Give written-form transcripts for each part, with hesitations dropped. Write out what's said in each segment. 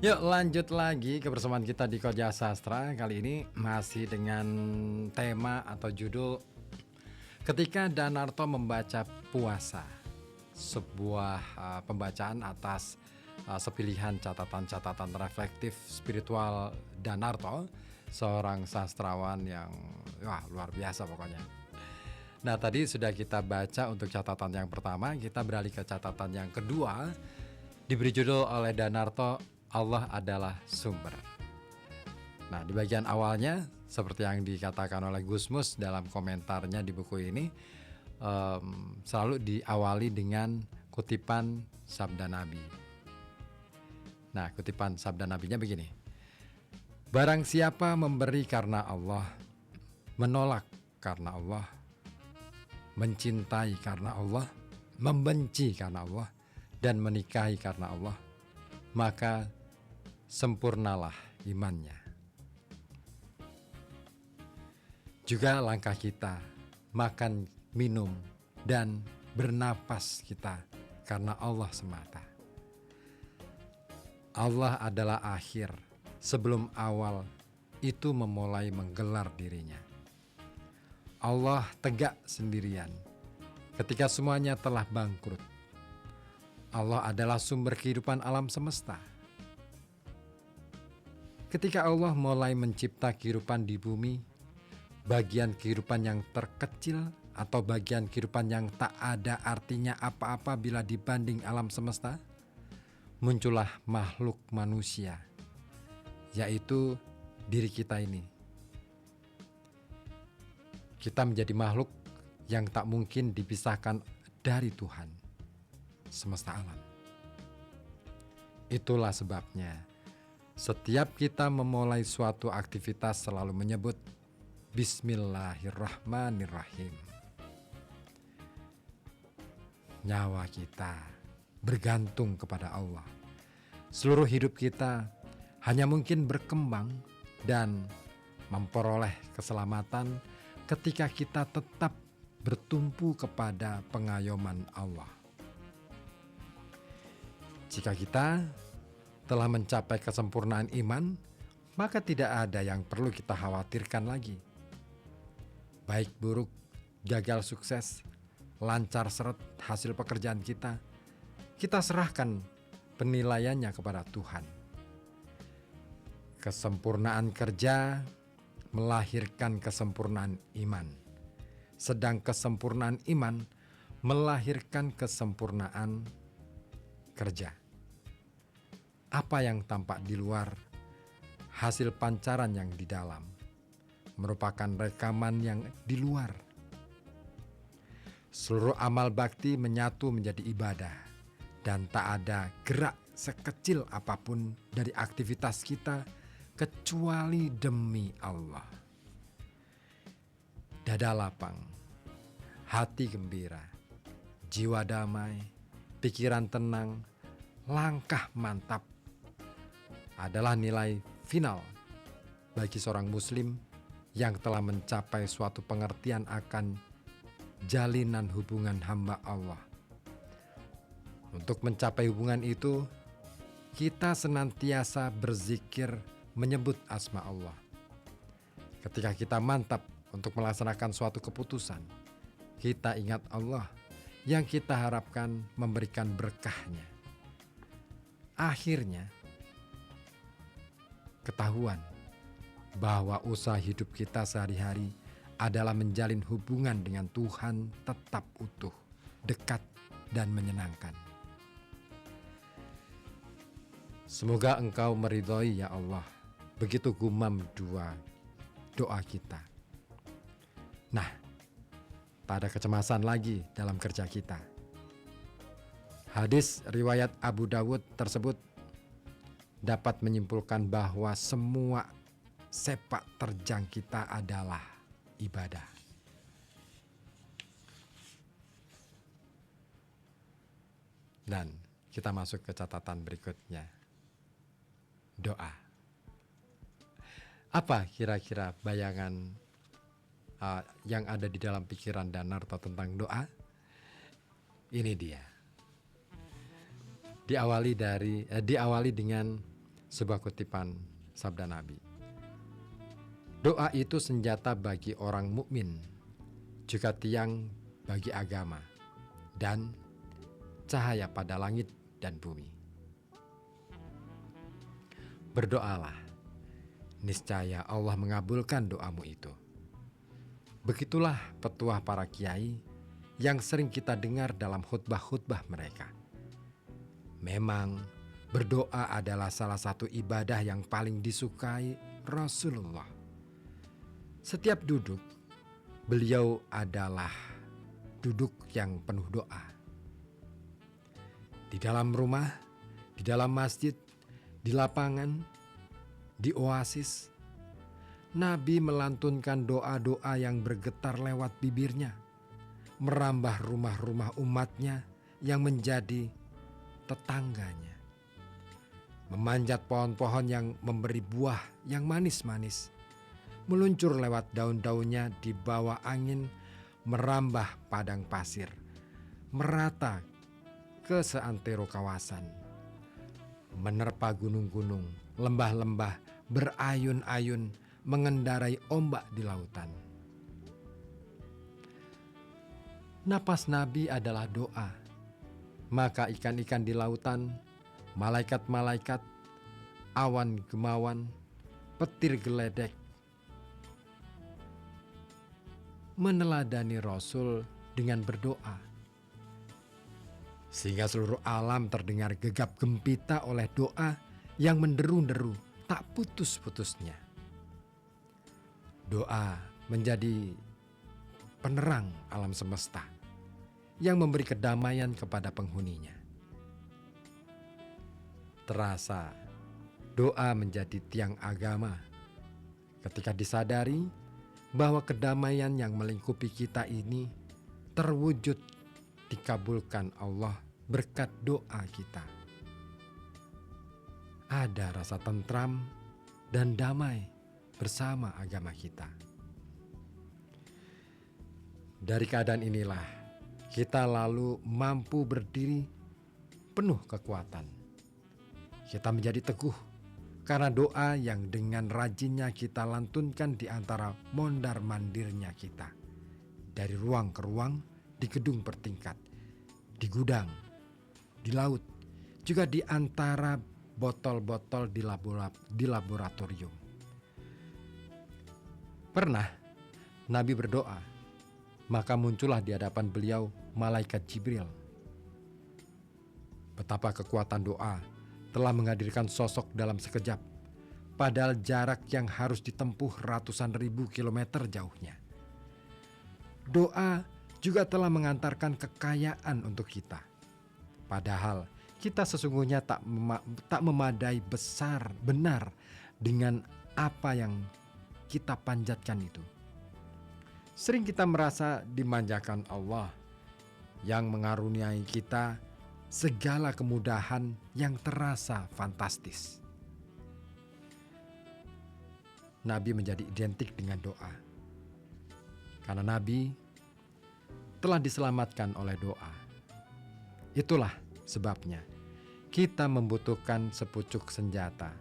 Yuk lanjut lagi kebersamaan kita di Koja Sastra. Kali ini masih dengan tema atau judul Ketika Danarto Membaca Puasa. Sebuah pembacaan atas sepilihan catatan-catatan reflektif spiritual Danarto, seorang sastrawan yang luar biasa pokoknya. Nah, tadi sudah kita baca untuk catatan yang pertama, kita beralih ke catatan yang kedua. Diberi judul oleh Danarto, Allah adalah sumber. Nah, di bagian awalnya, seperti yang dikatakan oleh Gusmus dalam komentarnya di buku ini, selalu diawali dengan kutipan sabda Nabi. Nah, kutipan sabda Nabinya begini. Barang siapa memberi karena Allah, menolak karena Allah, mencintai karena Allah, membenci karena Allah, dan menikahi karena Allah, maka sempurnalah imannya. Juga langkah kita, makan, minum, dan bernapas kita karena Allah semata. Allah adalah akhir, sebelum awal itu memulai menggelar dirinya. Allah tegak sendirian ketika semuanya telah bangkrut. Allah adalah sumber kehidupan alam semesta. Ketika Allah mulai mencipta kehidupan di bumi, bagian kehidupan yang terkecil atau bagian kehidupan yang tak ada artinya apa-apa bila dibanding alam semesta, muncullah makhluk manusia, yaitu diri kita ini. Kita menjadi makhluk yang tak mungkin dipisahkan dari Tuhan semesta alam. Itulah sebabnya setiap kita memulai suatu aktivitas selalu menyebut Bismillahirrahmanirrahim. Nyawa kita bergantung kepada Allah. Seluruh hidup kita hanya mungkin berkembang dan memperoleh keselamatan ketika kita tetap bertumpu kepada pengayoman Allah. Jika kita telah mencapai kesempurnaan iman, maka tidak ada yang perlu kita khawatirkan lagi. Baik buruk, gagal sukses, lancar seret hasil pekerjaan kita serahkan penilaiannya kepada Tuhan. Kesempurnaan kerja melahirkan kesempurnaan iman, sedang kesempurnaan iman melahirkan kesempurnaan kerja. Apa yang tampak di luar, hasil pancaran yang di dalam, merupakan rekaman yang di luar. Seluruh amal bakti menyatu menjadi ibadah, dan tak ada gerak sekecil apapun dari aktivitas kita kecuali demi Allah. Dada lapang, hati gembira, jiwa damai, pikiran tenang, langkah mantap adalah nilai final bagi seorang muslim yang telah mencapai suatu pengertian akan jalinan hubungan hamba Allah. Untuk mencapai hubungan itu, kita senantiasa berzikir menyebut asma Allah. Ketika kita mantap untuk melaksanakan suatu keputusan, kita ingat Allah yang kita harapkan memberikan berkahnya. Akhirnya, ketahuan bahwa usaha hidup kita sehari-hari adalah menjalin hubungan dengan Tuhan tetap utuh, dekat, dan menyenangkan. Semoga Engkau meridhoi ya Allah. Begitu gumam doa kita. Nah, tak ada kecemasan lagi dalam kerja kita. Hadis riwayat Abu Dawud tersebut dapat menyimpulkan bahwa semua sepak terjang kita adalah ibadah. Dan kita masuk ke catatan berikutnya. Doa. Apa kira-kira bayangan yang ada di dalam pikiran Danarto tentang doa? Ini dia. Diawali dengan Sebuah kutipan sabda Nabi. Doa itu senjata bagi orang mukmin, juga tiang bagi agama, dan cahaya pada langit dan bumi. Berdoalah, niscaya Allah mengabulkan doamu itu. Begitulah petuah para kiai yang sering kita dengar dalam khutbah-khutbah mereka. Memang berdoa adalah salah satu ibadah yang paling disukai Rasulullah. Setiap duduk, beliau adalah duduk yang penuh doa. Di dalam rumah, di dalam masjid, di lapangan, di oasis, Nabi melantunkan doa-doa yang bergetar lewat bibirnya, merambah rumah-rumah umatnya yang menjadi tetangganya, memanjat pohon-pohon yang memberi buah yang manis-manis, meluncur lewat daun-daunnya di bawah angin, merambah padang pasir, merata ke seantero kawasan, menerpa gunung-gunung, lembah-lembah, berayun-ayun, mengendarai ombak di lautan. Napas Nabi adalah doa. Maka ikan-ikan di lautan, malaikat-malaikat, awan gemawan, petir geledek meneladani Rasul dengan berdoa. Sehingga seluruh alam terdengar gegap gempita oleh doa yang menderu-deru tak putus-putusnya. Doa menjadi penerang alam semesta yang memberi kedamaian kepada penghuninya. Terasa doa menjadi tiang agama ketika disadari bahwa kedamaian yang melingkupi kita ini terwujud dikabulkan Allah berkat doa kita. Ada rasa tentram dan damai bersama agama kita. Dari keadaan inilah kita lalu mampu berdiri penuh kekuatan. Kita menjadi teguh karena doa yang dengan rajinnya kita lantunkan di antara mondar-mandirnya kita. Dari ruang ke ruang, di gedung bertingkat, di gudang, di laut, juga di antara botol-botol di laboratorium. Pernah Nabi berdoa, maka muncullah di hadapan beliau malaikat Jibril. Betapa kekuatan doa telah menghadirkan sosok dalam sekejap, padahal jarak yang harus ditempuh ratusan ribu kilometer jauhnya. Doa juga telah mengantarkan kekayaan untuk kita, padahal kita sesungguhnya tak memadai benar dengan apa yang kita panjatkan itu. Sering kita merasa dimanjakan Allah yang mengaruniai kita segala kemudahan yang terasa fantastis. Nabi menjadi identik dengan doa. Karena Nabi telah diselamatkan oleh doa. Itulah sebabnya kita membutuhkan sepucuk senjata.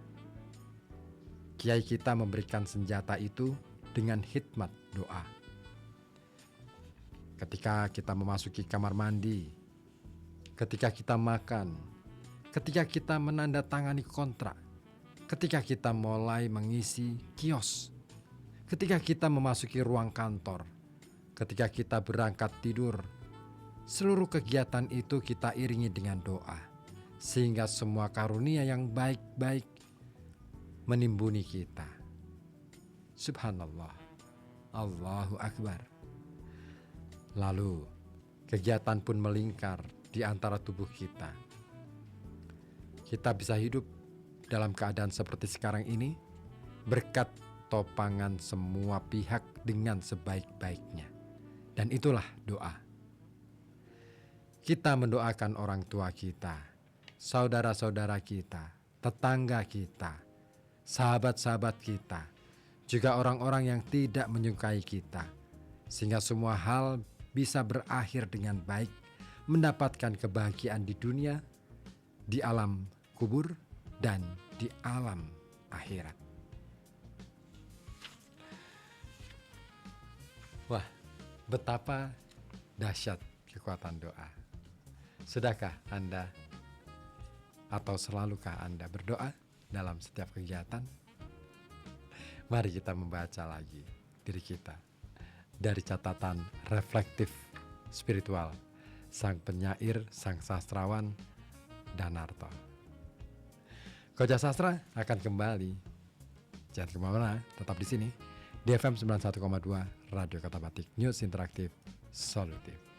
Kiai kita memberikan senjata itu dengan hikmat doa. Ketika kita memasuki kamar mandi, ketika kita makan, ketika kita menandatangani kontrak, ketika kita mulai mengisi kios, ketika kita memasuki ruang kantor, ketika kita berangkat tidur, seluruh kegiatan itu kita iringi dengan doa, sehingga semua karunia yang baik-baik menimbuni kita. Subhanallah, Allahu Akbar. Lalu kegiatan pun melingkar di antara tubuh kita. Kita bisa hidup dalam keadaan seperti sekarang ini berkat topangan semua pihak dengan sebaik-baiknya. Dan itulah doa. Kita mendoakan orang tua kita, saudara-saudara kita, tetangga kita, sahabat-sahabat kita, juga orang-orang yang tidak menyukai kita, sehingga semua hal bisa berakhir dengan baik, mendapatkan kebahagiaan di dunia, di alam kubur, dan di di alam akhirat. Wah, betapa dahsyat kekuatan doa. Sudahkah Anda atau selalukah Anda berdoa dalam setiap kegiatan? Mari kita membaca lagi diri kita dari catatan reflektif spiritual sang penyair, sang sastrawan Danarto. Koja Sastra akan kembali. Jangan kemana-mana, tetap di sini di FM 91,2 Radio Kota Batik, News Interaktif Solutif.